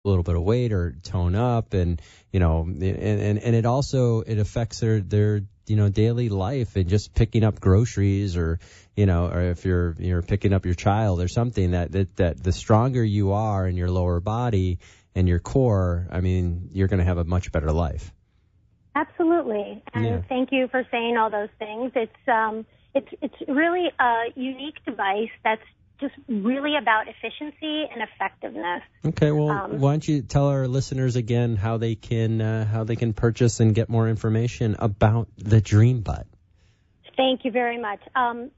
a little bit of weight or tone up, and and it affects their daily life, and just picking up groceries, or or if you're picking up your child or something, that the stronger you are in your lower body and your core, I mean, you're going to have a much better life. Absolutely. And Thank you for saying all those things. It's really a unique device that's just really about efficiency and effectiveness. Okay, well, why don't you tell our listeners again how they can purchase and get more information about the Dream Butt? Thank you very much.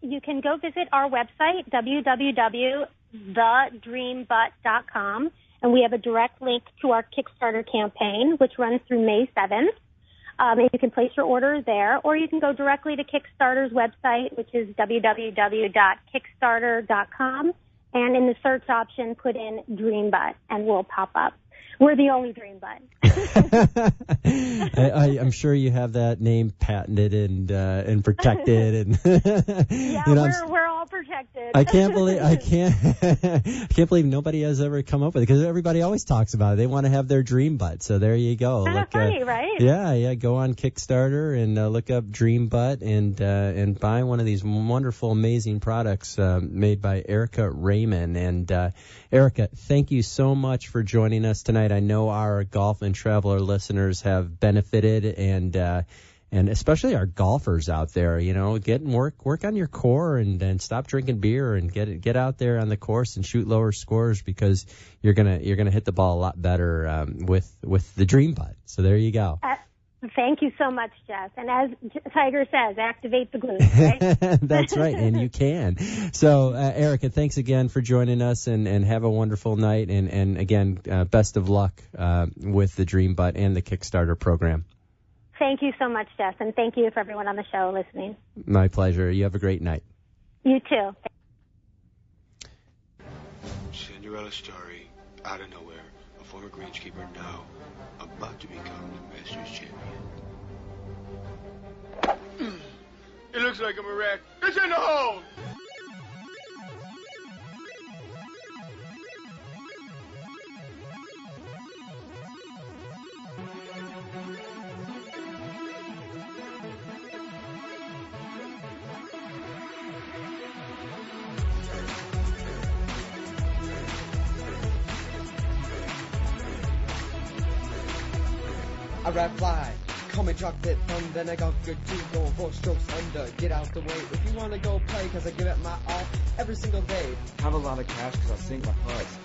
You can go visit our website, www.thedreambutt.com, and we have a direct link to our Kickstarter campaign, which runs through May 7th. And you can place your order there, or you can go directly to Kickstarter's website, which is www.kickstarter.com, and in the search option, put in Dream Butt, and we'll pop up. We're the only Dream Butt. I'm sure you have that name patented and protected, and we're all protected. I can't believe nobody has ever come up with it, because everybody always talks about it. They want to have their Dream Butt, so there you go. Kind of funny, right? Yeah. Go on Kickstarter and look up Dream Butt and buy one of these wonderful, amazing products made by Erica Raymond. And Erica, thank you so much for joining us tonight. I know our Golf and Traveler listeners have benefited, and especially our golfers out there, work on your core and stop drinking beer and get out there on the course and shoot lower scores, because you're gonna hit the ball a lot better with the Dream Butt. So there you go. Thank you so much, Jess. And as Tiger says, activate the glutes, right? That's right, and you can. So, Erica, thanks again for joining us, and have a wonderful night. And again, best of luck with the Dream Butt and the Kickstarter program. Thank you so much, Jess, and thank you for everyone on the show listening. My pleasure. You have a great night. You too. Cinderella story, out of nowhere, a former greenskeeper now about to become the Masters champion. It looks like I'm a wreck. It's in the hole! I rap fly, call me chocolate fun, then I got good to go 4 strokes under, get out the way, if you wanna go play, cause I give it my all, every single day. Have a lot of cash cause I sink my putts.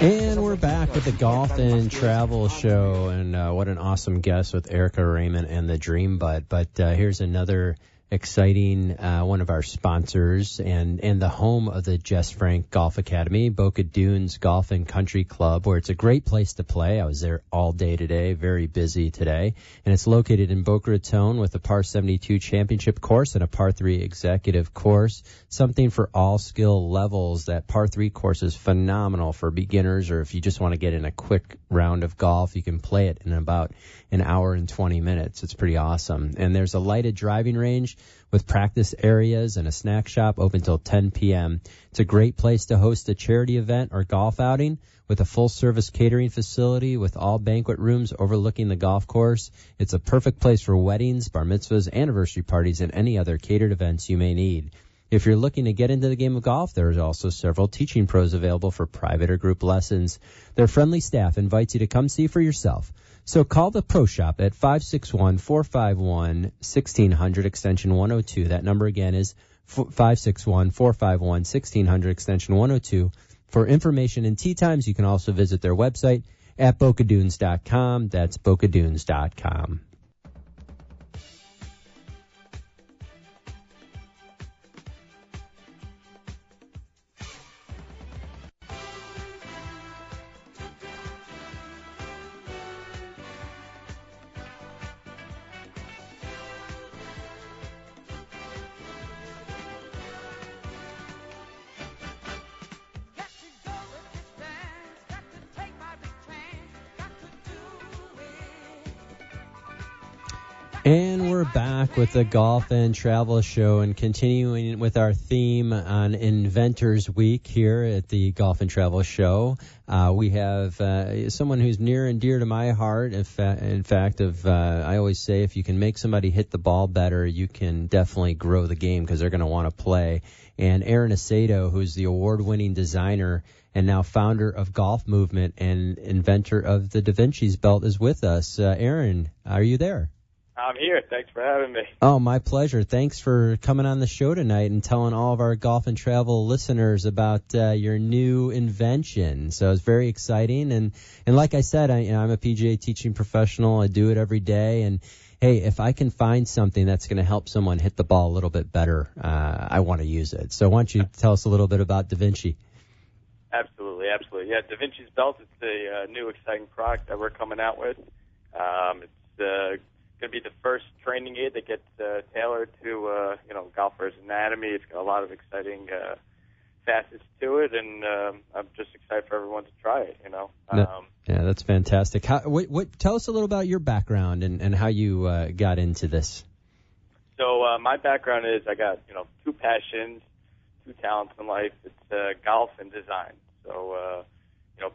And we're back with the Golf and Travel Show, and what an awesome guest with Erica Raymond and the Dream Butt. But here's another exciting one of our sponsors, and the home of the Jess Frank Golf Academy, Boca Dunes Golf and Country Club, where it's a great place to play. I was there all day today, very busy today, and it's located in Boca Raton with a par 72 championship course and a par 3 executive course, something for all skill levels. That par 3 course is phenomenal for beginners, or if you just want to get in a quick round of golf, you can play it in about an hour and 20 minutes. It's pretty awesome. And there's a lighted driving range with practice areas and a snack shop open till 10 p.m. It's a great place to host a charity event or golf outing with a full-service catering facility with all banquet rooms overlooking the golf course. It's a perfect place for weddings, bar mitzvahs, anniversary parties, and any other catered events you may need. If you're looking to get into the game of golf, there is also several teaching pros available for private or group lessons. Their friendly staff invites you to come see for yourself. So call the Pro Shop at 561-451-1600 extension 102. That number again is 561-451-1600 extension 102. For information and tee times, you can also visit their website at bocadunes.com. That's bocadunes.com. And we're back with the Golf and Travel Show and continuing with our theme on Inventors Week here at the Golf and Travel Show. We have someone who's near and dear to my heart. I always say if you can make somebody hit the ball better, you can definitely grow the game because they're going to want to play. And Aaron Aceto, who's the award-winning designer and now founder of Golf Movement and inventor of the Da Vinci's belt, is with us. Aaron, are you there? I'm here. Thanks for having me. Oh, my pleasure. Thanks for coming on the show tonight and telling all of our Golf and Travel listeners about your new invention. So it's very exciting. And like I said, I'm a PGA teaching professional. I do it every day. And, hey, if I can find something that's going to help someone hit the ball a little bit better, I want to use it. So why don't you tell us a little bit about Da Vinci? Absolutely. Yeah, Da Vinci's belt is a new exciting product that we're coming out with. It's going to be the first training aid that gets tailored to golfers' anatomy. It's got a lot of exciting facets to it, and I'm just excited for everyone to try it. Yeah, that's fantastic. Tell us a little about your background and how you got into this. So my background is I got two passions, two talents in life. It's golf and design. So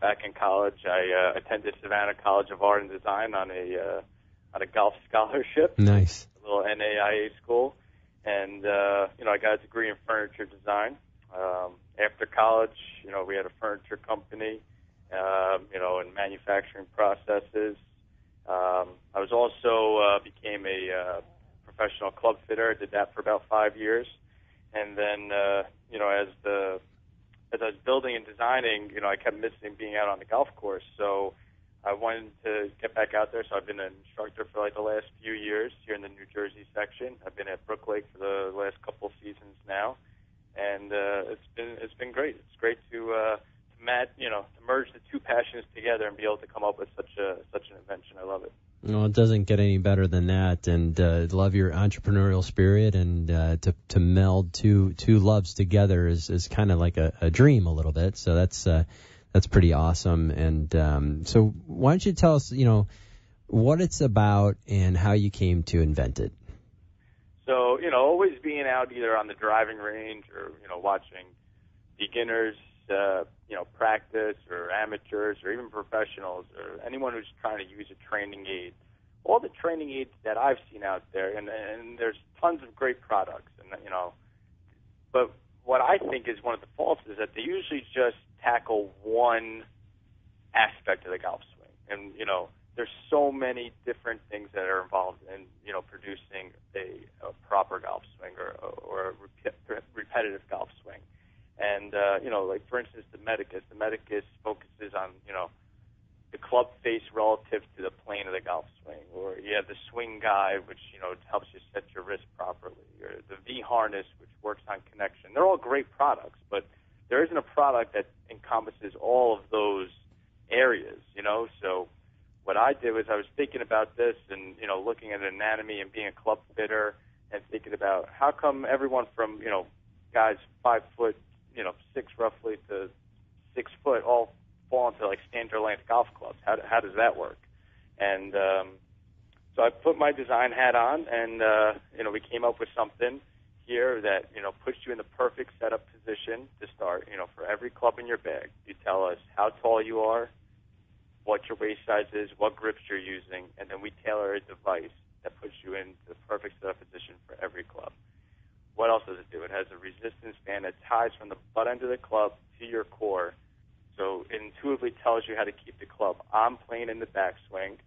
back in college, I attended Savannah College of Art and Design on a golf scholarship. Nice. A little NAIA school. And, I got a degree in furniture design. After college, we had a furniture company, and manufacturing processes. I was also became a professional club fitter. I did that for about 5 years. And then, as I was building and designing, I kept missing being out on the golf course. So I wanted to get back out there, so I've been an instructor for the last few years here in the New Jersey section. I've been at Brook Lake for the last couple of seasons now, and it's been great. It's great to merge the two passions together and be able to come up with such an invention. I love it. Well, it doesn't get any better than that, and love your entrepreneurial spirit, and to meld two loves together is kind of like a dream a little bit. So that's pretty awesome. And so why don't you tell us, what it's about and how you came to invent it? So, always being out either on the driving range or, watching beginners, practice, or amateurs, or even professionals, or anyone who's trying to use a training aid. All the training aids that I've seen out there, and there's tons of great products, but what I think is one of the faults is that they usually just tackle one aspect of the golf swing. And, there's so many different things that are involved in, producing a proper golf swing or a repetitive golf swing. And, for instance, the Medicus. The Medicus focuses on, the club face relative to the plane of the golf swing. Or you have the Swing Guide, which, helps you set your wrist properly. Or the V-Harness, which works on connection. They're all great products, but there isn't a product that encompasses all of those areas, So what I did was I was thinking about this and, looking at anatomy and being a club fitter and thinking about how come everyone from, guys 5 foot, 6 roughly to 6 foot all fall into standard length golf clubs. How does that work? And so I put my design hat on and, we came up with something here that, puts you in the perfect setup position to start. For every club in your bag, you tell us how tall you are, what your waist size is, what grips you're using, and then we tailor a device that puts you in the perfect setup position for every club. What else does it do? It has a resistance band that ties from the butt end of the club to your core. So it intuitively tells you how to keep the club on plane in the backswing.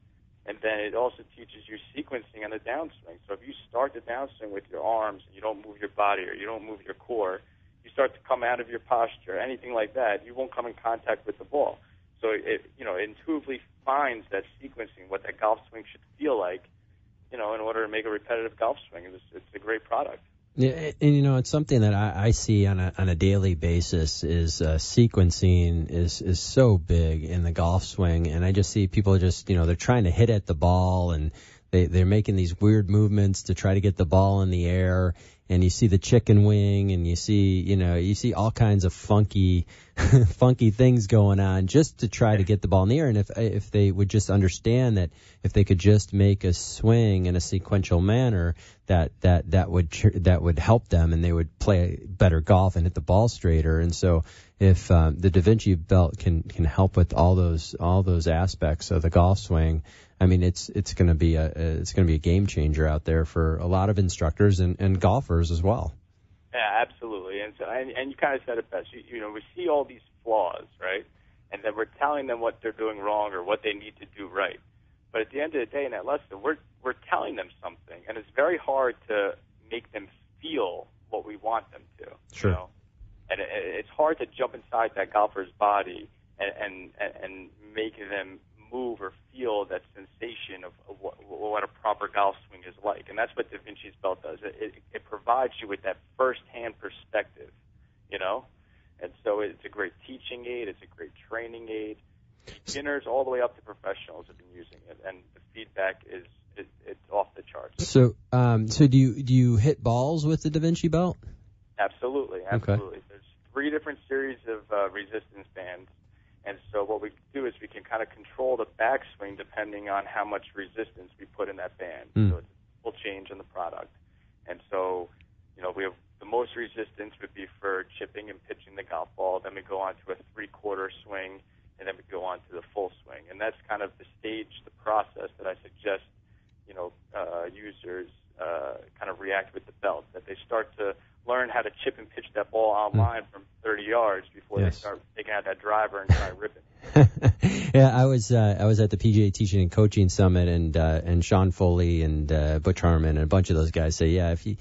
And then it also teaches you sequencing on the downswing. So if you start the downswing with your arms and you don't move your body or you don't move your core, you start to come out of your posture, anything like that, you won't come in contact with the ball. So it intuitively finds that sequencing, what that golf swing should feel like, in order to make a repetitive golf swing. It's a great product. Yeah, and it's something that I see on a daily basis is sequencing is so big in the golf swing, and I just see people just they're trying to hit at the ball and they're making these weird movements to try to get the ball in the air, and you see the chicken wing, and you see all kinds of funky things going on just to try to get the ball in the air. And if they would just understand that if they could just make a swing in a sequential manner, that would help them, and they would play better golf and hit the ball straighter. And so if the Da Vinci belt can help with all those aspects of the golf swing, I mean, it's going to be a game changer out there for a lot of instructors and golfers as well. Yeah, absolutely. And so, and you kind of said it best. You know, we see all these flaws, right? And then we're telling them what they're doing wrong or what they need to do right. But at the end of the day, in that lesson, we're telling them something, and it's very hard to make them feel what we want them to. Sure. You know? And it's hard to jump inside that golfer's body and make them move or feel that sensation of what a proper golf swing is like. And that's what Da Vinci's belt does. It provides you with that first-hand perspective, you know? And so it's a great teaching aid. It's a great training aid. Beginners all the way up to professionals have been using it, and the feedback it's off the charts. So do you hit balls with the Da Vinci belt? Absolutely. Okay. There's 3 different series of resistance bands, and so what we do is we can kind of control the backswing depending on how much resistance we put in that band. So it's a full change in the product. And so, you know, we have the most resistance would be for chipping and pitching the golf ball. Then we go on to a 3/4 swing, and then we go on to the full swing. And that's kind of the process that I suggest, you know, users kind of react with the belt, that they start to learn how to chip and pitch that ball online from 30 yards before they start taking out that driver and try ripping. Yeah, I was at the PGA Teaching and Coaching Summit, and Sean Foley and Butch Harmon and a bunch of those guys say, yeah, if you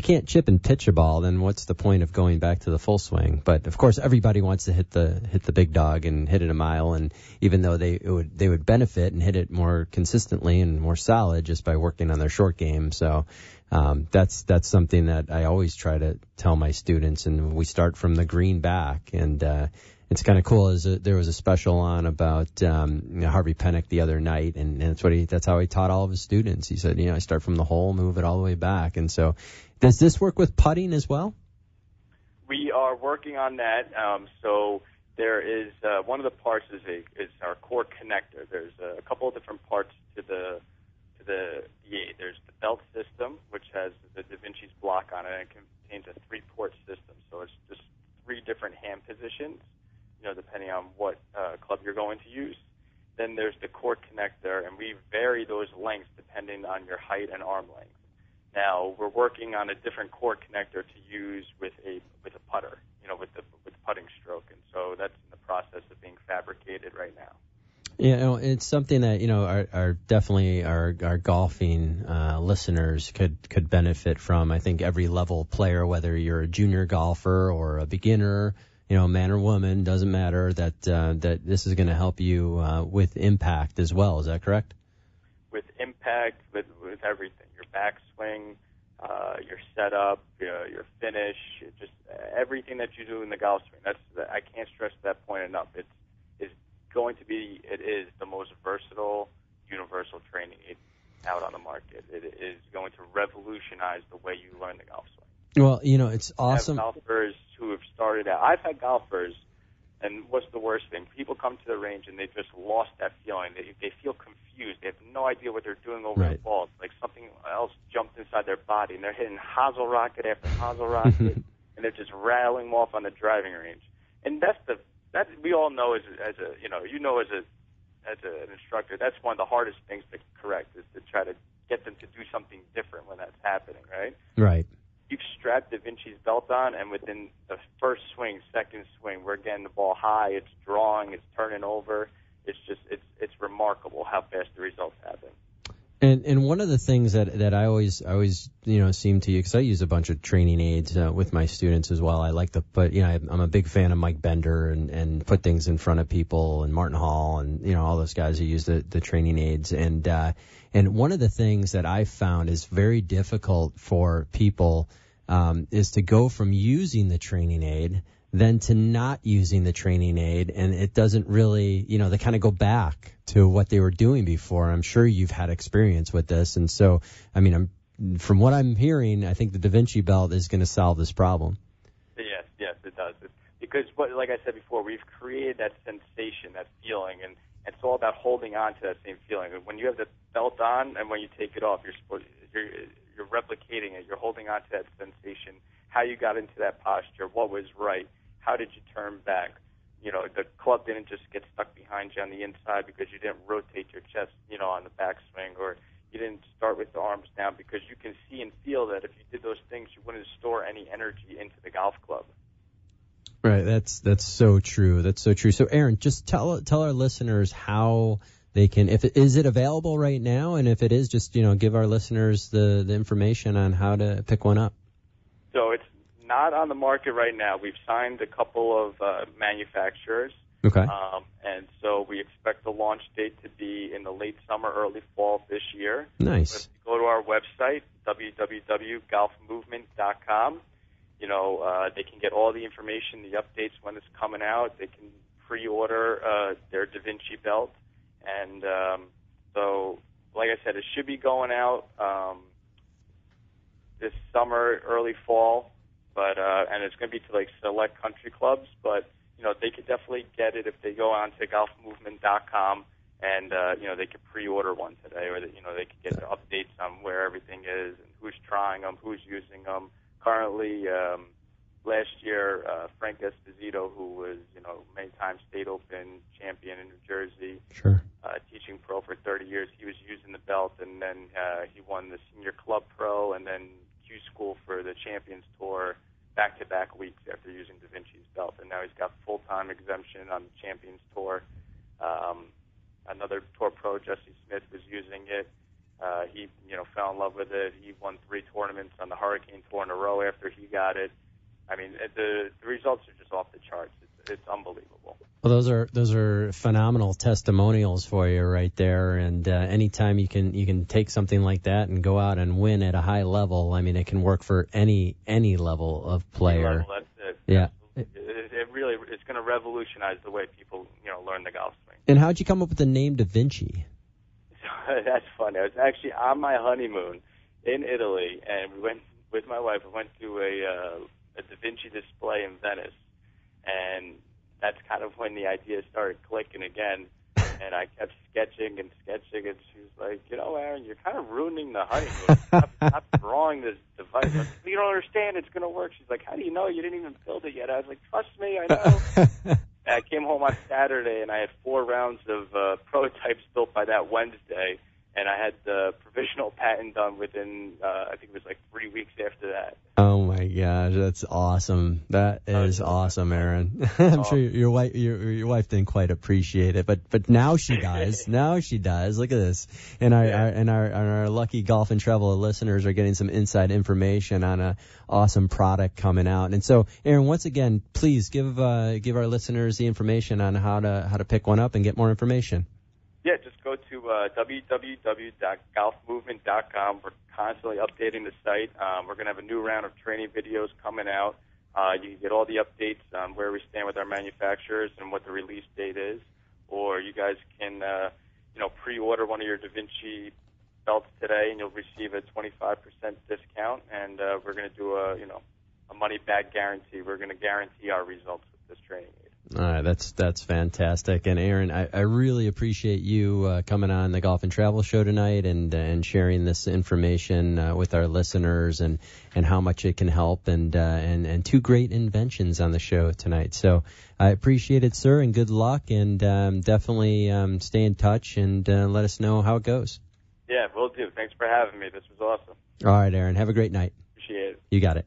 can't chip and pitch a ball, then what's the point of going back to the full swing? But of course, everybody wants to hit the big dog and hit it a mile, and even though they would benefit and hit it more consistently and more solid just by working on their short game. So that's something that I always try to tell my students, and we start from the green back. And it's kind of cool. There was a special on about Harvey Penick the other night, and that's how he taught all of his students. He said, I start from the hole, move it all the way back. And so, does this work with putting as well? We are working on that. So there is one of the parts is our core connector. There's a couple of different parts to the aid. There's the belt system, which has the Da Vinci's block on it, and it contains a 3-port system. So it's just 3 different hand positions, depending on what club you're going to use. Then there's the core connector, and we vary those lengths depending on your height and arm length. Now, we're working on a different core connector to use with a putter, with the putting stroke, and so that's in the process of being fabricated right now. Yeah, it's something that our definitely our golfing listeners could benefit from. I think every level player, whether you're a junior golfer or a beginner, man or woman, doesn't matter. That this is going to help you with impact as well. Is that correct? With impact, with everything, your backswing, your setup, your finish, just everything that you do in the golf swing. I can't stress that point enough. It is the most versatile, universal training aid out on the market. It is going to revolutionize the way you learn the golf swing. Well, it's awesome. I have golfers who have started out. I've had golfers, and what's the worst thing? People come to the range and they've just lost that feeling. They feel confused. They have no idea what they're doing over the ball. It's like something else jumped inside their body, and they're hitting hosel rocket after hosel rocket, and they're just rattling them off on the driving range. And that we all know as an instructor, that's one of the hardest things to correct, is to try to get them to do something different when that's happening, right? Right. You've strapped Da Vinci's belt on, and within the first swing, second swing, we're getting the ball high, it's drawing, it's turning over. It's remarkable how fast the results happen. And one of the things that I always seem to, because I use a bunch of training aids with my students as well. I like to put, I'm a big fan of Mike Bender and put things in front of people, and Martin Hall and all those guys who use the training aids. And one of the things that I found is very difficult for people is to go from using the training aid then to not using the training aid, and it doesn't really, they kind of go back to what they were doing before. I'm sure you've had experience with this, and so I mean, from what I'm hearing, I think the Da Vinci belt is going to solve this problem. Yes, it does. Because, like I said before, we've created that sensation, that feeling, and it's all about holding on to that same feeling. When you have the belt on and when you take it off, you're replicating it. You're holding on to that sensation, how you got into that posture, what was right, how did you turn back. You know, the club didn't just get stuck behind you on the inside because you didn't rotate your chest, on the backswing, or you didn't start with the arms down, because you can see and feel that if you did those things, you wouldn't store any energy into the golf club. Right, that's so true. That's so true. So, Aaron, just tell our listeners how they can. Is it available right now? And if it is, just give our listeners the information on how to pick one up. So it's not on the market right now. We've signed a couple of manufacturers. Okay. And so we expect the launch date to be in the late summer, early fall of this year. Nice. So if you go to our website, www.golfmovement.com. They can get all the information, the updates when it's coming out. They can pre-order their Da Vinci belt. And so, like I said, it should be going out this summer, early fall. But and it's going to be to, select country clubs. But, they could definitely get it if they go on to golfmovement.com. And, they could pre-order one today. Or, they could get the updates on where everything is and who's trying them, who's using them. Currently, last year, Frank Esposito, who was, many-time state open champion in New Jersey, sure, teaching pro for 30 years, he was using the belt, and then he won the Senior Club Pro and then Q School for the Champions Tour back-to-back weeks after using Da Vinci's belt, and now he's got full-time exemption on the Champions Tour. Another tour pro, Jesse Smith, was using it. He, fell in love with it. He won 3 tournaments on the Hurricane Tour in a row after he got it. I mean, the results are just off the charts. It's unbelievable. Well, those are phenomenal testimonials for you right there. And anytime you can take something like that and go out and win at a high level, I mean, it can work for any level of player. Any level, that's it. Yeah. It really it's going to revolutionize the way people learn the golf swing. And how'd you come up with the name Da Vinci? That's funny. I was actually on my honeymoon in Italy, and we went with my wife. We went to a Da Vinci display in Venice, and that's kind of when the idea started clicking again. And I kept sketching, and she was like, Aaron, you're kind of ruining the honeymoon. Stop drawing this device. I was like, you don't understand. It's going to work. She's like, how do you know? You didn't even build it yet. I was like, trust me, I know. I came home on Saturday, and I had 4 rounds of prototypes built by that Wednesday, and I had the provisional patent done within, I think it was 3 weeks after that. Oh my gosh, that's awesome. That is awesome, Aaron. I'm sure your wife didn't quite appreciate it, but now she does. Now she does. Look at this. And our lucky Golf and Travel listeners are getting some inside information on a awesome product coming out. And so, Aaron, once again, please give our listeners the information on how to pick one up and get more information. Yeah, just go to www.golfmovement.com. We're constantly updating the site. We're going to have a new round of training videos coming out. You can get all the updates on where we stand with our manufacturers and what the release date is. Or you guys can, pre-order one of your Da Vinci belts today, and you'll receive a 25% discount. And we're going to do a money-back guarantee. We're going to guarantee our results with this training aid. All right, that's fantastic. And Aaron, I really appreciate you coming on the Golf and Travel Show tonight and sharing this information with our listeners and how much it can help and 2 great inventions on the show tonight. So I appreciate it, sir, and good luck. And definitely stay in touch and let us know how it goes. Yeah, will do. Thanks for having me. This was awesome. All right, Aaron. Have a great night. Appreciate it. You got it.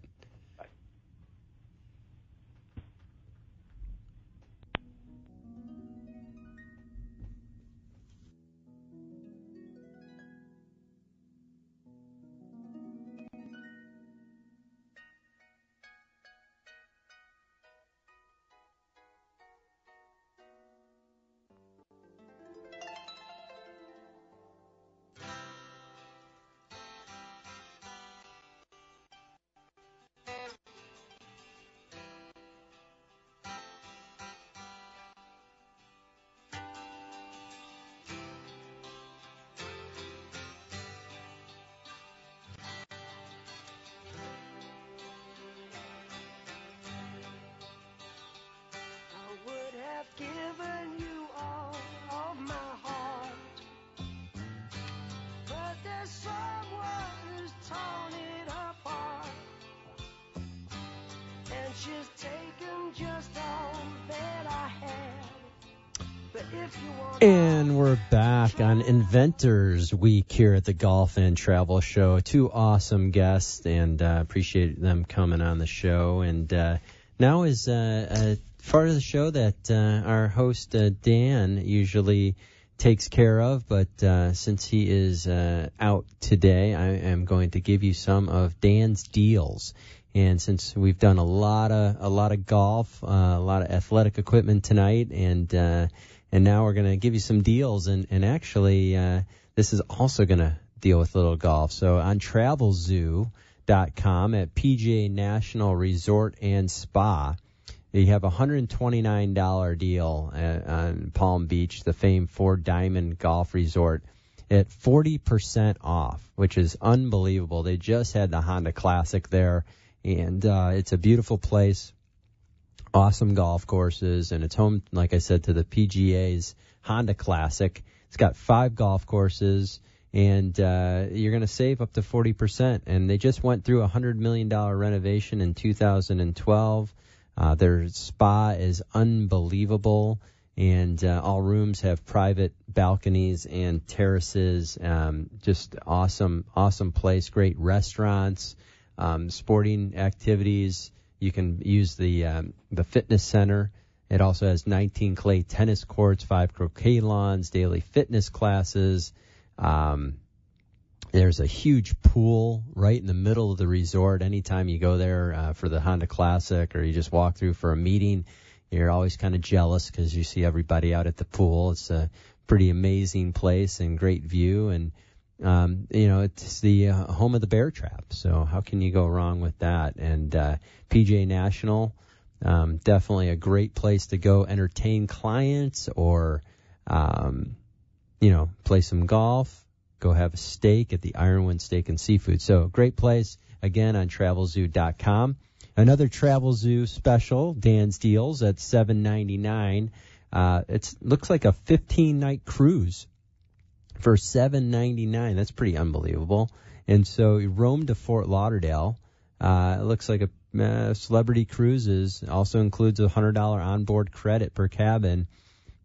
And we're back on Inventors Week here at the Golf and Travel Show. Two awesome guests, and appreciate them coming on the show. And now is a part of the show that our host Dan usually takes care of, but since he is out today, I am going to give you some of Dan's deals. And since we've done a lot of golf, a lot of athletic equipment tonight, and now we're going to give you some deals, and actually this is also going to deal with a little golf. So on TravelZoo.com at PGA National Resort and Spa, you have a $129 deal on Palm Beach, the famed Four Diamond Golf Resort, at 40% off, which is unbelievable. They just had the Honda Classic there, and it's a beautiful place. Awesome golf courses, and it's home, like I said, to the PGA's Honda Classic. It's got 5 golf courses, and you're going to save up to 40%. And they just went through a $100 million renovation in 2012. Their spa is unbelievable, and all rooms have private balconies and terraces. Just awesome place. Great restaurants, sporting activities. You can use the fitness center. It also has 19 clay tennis courts, 5 croquet lawns, daily fitness classes. There's a huge pool right in the middle of the resort. Anytime you go there for the Honda Classic, or you just walk through for a meeting, you're always kind of jealous because you see everybody out at the pool. It's a pretty amazing place and great view, and it's the home of the Bear Trap, so how can you go wrong with that? And PGA National, definitely a great place to go entertain clients, or play some golf, go have a steak at the Ironwood Steak and Seafood. So great place, again, on TravelZoo.com. Another TravelZoo special, Dan's Deals, at $7.99. It looks like a 15-night cruise for $7.99. That's pretty unbelievable. And so Rome to Fort Lauderdale. It looks like a Celebrity Cruises also includes a $100 onboard credit per cabin.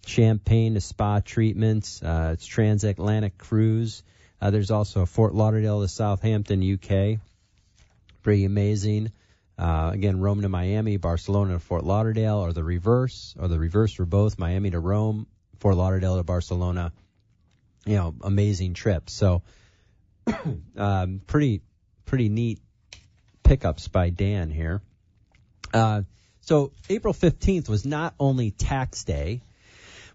Champagne to spa treatments. It's transatlantic cruise. There's also a Fort Lauderdale to Southampton, UK. Pretty amazing. Again, Rome to Miami, Barcelona to Fort Lauderdale, or the reverse for both, Miami to Rome, Fort Lauderdale to Barcelona. Amazing trips. So, pretty neat pickups by Dan here. So April 15th was not only tax day,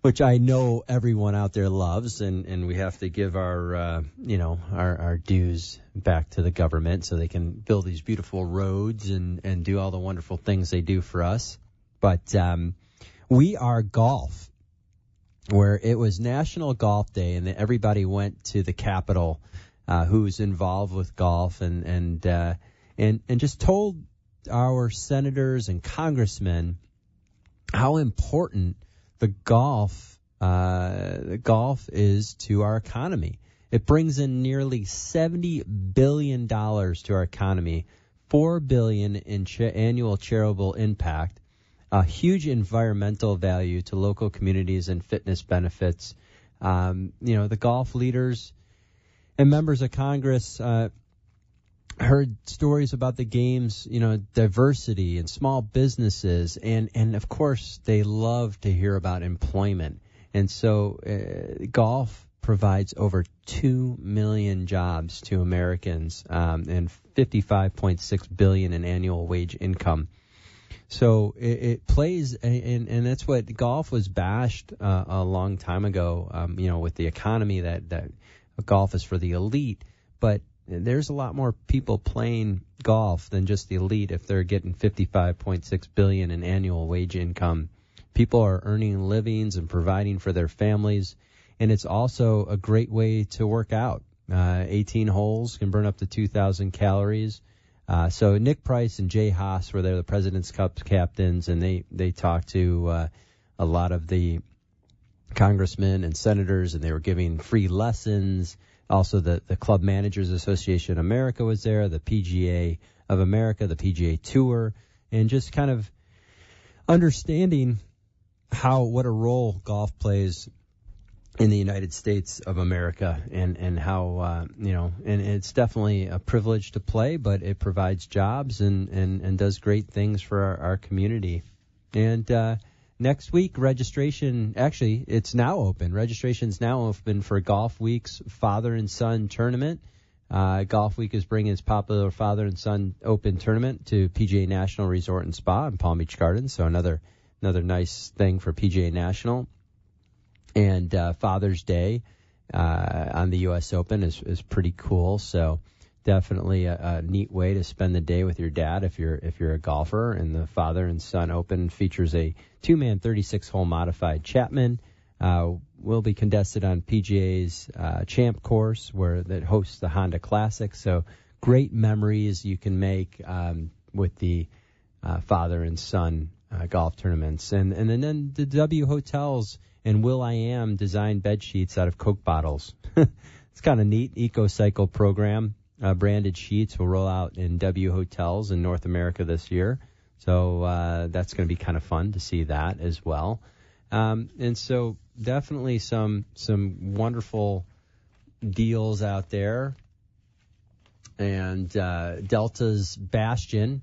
which I know everyone out there loves, and we have to give our dues back to the government so they can build these beautiful roads and do all the wonderful things they do for us. But we are golf, where it was National Golf Day, and everybody went to the Capitol who's involved with golf, and just told our senators and congressmen how important the golf is to our economy. It brings in nearly $70 billion to our economy, $4 billion in annual charitable impact, a huge environmental value to local communities and fitness benefits. The golf leaders and members of Congress heard stories about the game's, diversity and small businesses, and of course they love to hear about employment. And so golf provides over 2 million jobs to Americans and $55.6 billion in annual wage income. So it plays, and that's what golf was bashed a long time ago, with the economy that golf is for the elite. But there's a lot more people playing golf than just the elite if they're getting $55.6 billion in annual wage income. People are earning livings and providing for their families, and it's also a great way to work out. 18 holes can burn up to 2,000 calories. So Nick Price and Jay Haas were there, the President's Cup captains, and they talked to a lot of the congressmen and senators, and they were giving free lessons. Also, the Club Managers Association of America was there, the PGA of America, the PGA Tour, and just kind of understanding what a role golf plays in the United States of America, and how and it's definitely a privilege to play, but it provides jobs and does great things for our community. And next week, registration, actually, it's now open. Registration's now open for Golf Week's Father and Son Tournament. Golf Week is bringing its popular Father and Son Open Tournament to PGA National Resort and Spa in Palm Beach Gardens, so another nice thing for PGA National. And Father's Day on the U.S. Open is pretty cool. So definitely a neat way to spend the day with your dad if you're a golfer. And the Father and Son Open features a 2-man 36-hole modified Chapman. Will be contested on PGA's Champ course that hosts the Honda Classic. So great memories you can make with the Father and Son golf tournaments. And then the W Hotels and will.i.am designed bed sheets out of Coke bottles. It's kind of neat. EcoCycle program. Branded sheets will roll out in W Hotels in North America this year. So that's going to be kind of fun to see that as well. And so definitely some wonderful deals out there. And Delta's Bastion,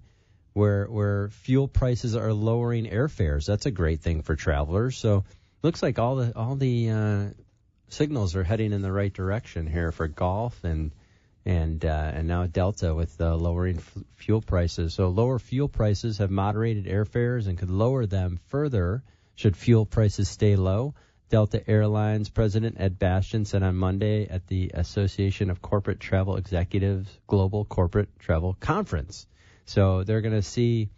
where fuel prices are lowering airfares. That's a great thing for travelers. So looks like all the signals are heading in the right direction here for golf and now Delta with lowering fuel prices. So lower fuel prices have moderated airfares and could lower them further should fuel prices stay low. Delta Airlines President Ed Bastian said on Monday at the Association of Corporate Travel Executives Global Corporate Travel Conference. So they're going to see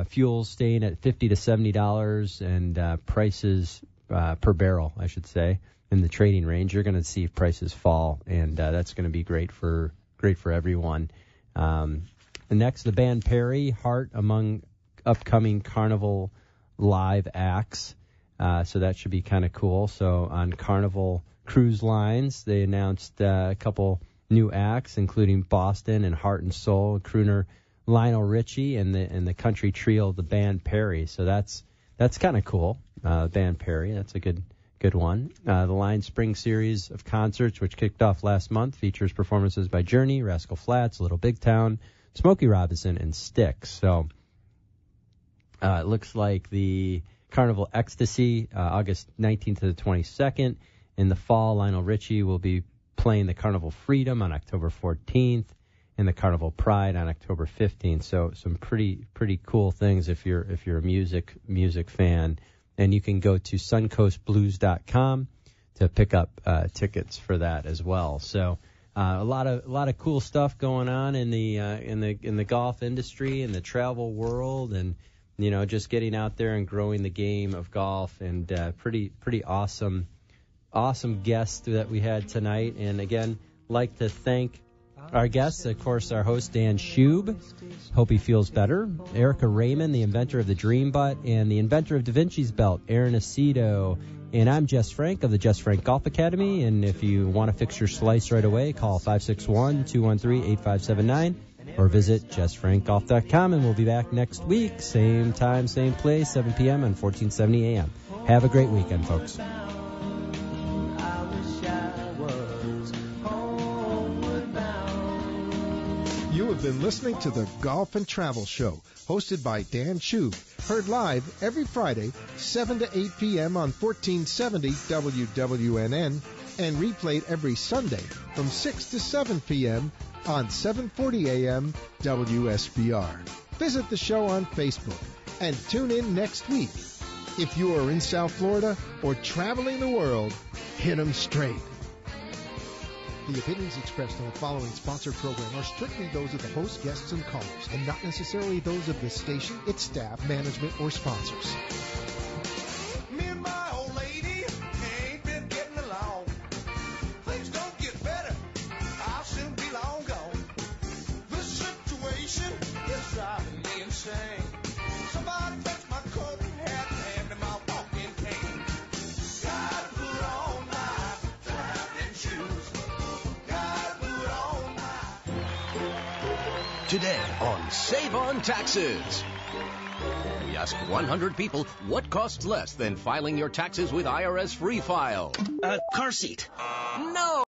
fuel staying at $50 to $70 and prices per barrel, I should say, in the trading range. You're going to see prices fall, and that's going to be great for everyone. And next, the band Perry, Heart among upcoming Carnival live acts. So that should be kind of cool. So on Carnival Cruise Lines, they announced a couple new acts, including Boston and Heart and Soul, crooner Lionel Richie, and the country trio, the band Perry. So that's kind of cool. Band Perry, that's a good one. The Line Spring series of concerts, which kicked off last month, features performances by Journey, Rascal Flatts, Little Big Town, Smokey Robinson, and Styx. So it looks like the Carnival Ecstasy, August 19th to the 22nd. In the fall, Lionel Richie will be playing the Carnival Freedom on October 14th and the Carnival Pride on October 15th. So some pretty cool things if you're a music fan. And you can go to suncoastblues.com to pick up tickets for that as well. So a lot of cool stuff going on in the golf industry and the travel world, and just getting out there and growing the game of golf, and pretty awesome guests that we had tonight. And again, like to thank our guests, of course, our host Dan Schub. Hope he feels better. Erica Raymond, the inventor of the Dream Butt, and the inventor of Da Vinci's Belt, Aaron Aceto. And I'm Jess Frank of the Jess Frank Golf Academy. And if you want to fix your slice right away, call 561-213-8579 or visit jessfrankgolf.com. And we'll be back next week, same time, same place, 7 p.m. on 1470 a.m. Have a great weekend, folks. You have been listening to the Golf and Travel Show, hosted by Dan Schub, heard live every Friday, 7 to 8 p.m. on 1470 WWNN, and replayed every Sunday from 6 to 7 p.m. on 740 a.m. WSBR. Visit the show on Facebook and tune in next week. If you are in South Florida or traveling the world, hit 'em straight. The opinions expressed on the following sponsored program are strictly those of the host, guests, and callers, and not necessarily those of this station, its staff, management, or sponsors. Me and my old lady ain't been getting along. Things don't get better, I'll soon be long gone. This situation is driving me insane. Somebody touch my coat and hat and hand me my walking cane. Gotta put on my driving shoes. Today on Save on Taxes. We asked 100 people what costs less than filing your taxes with IRS Free File. Car seat. No!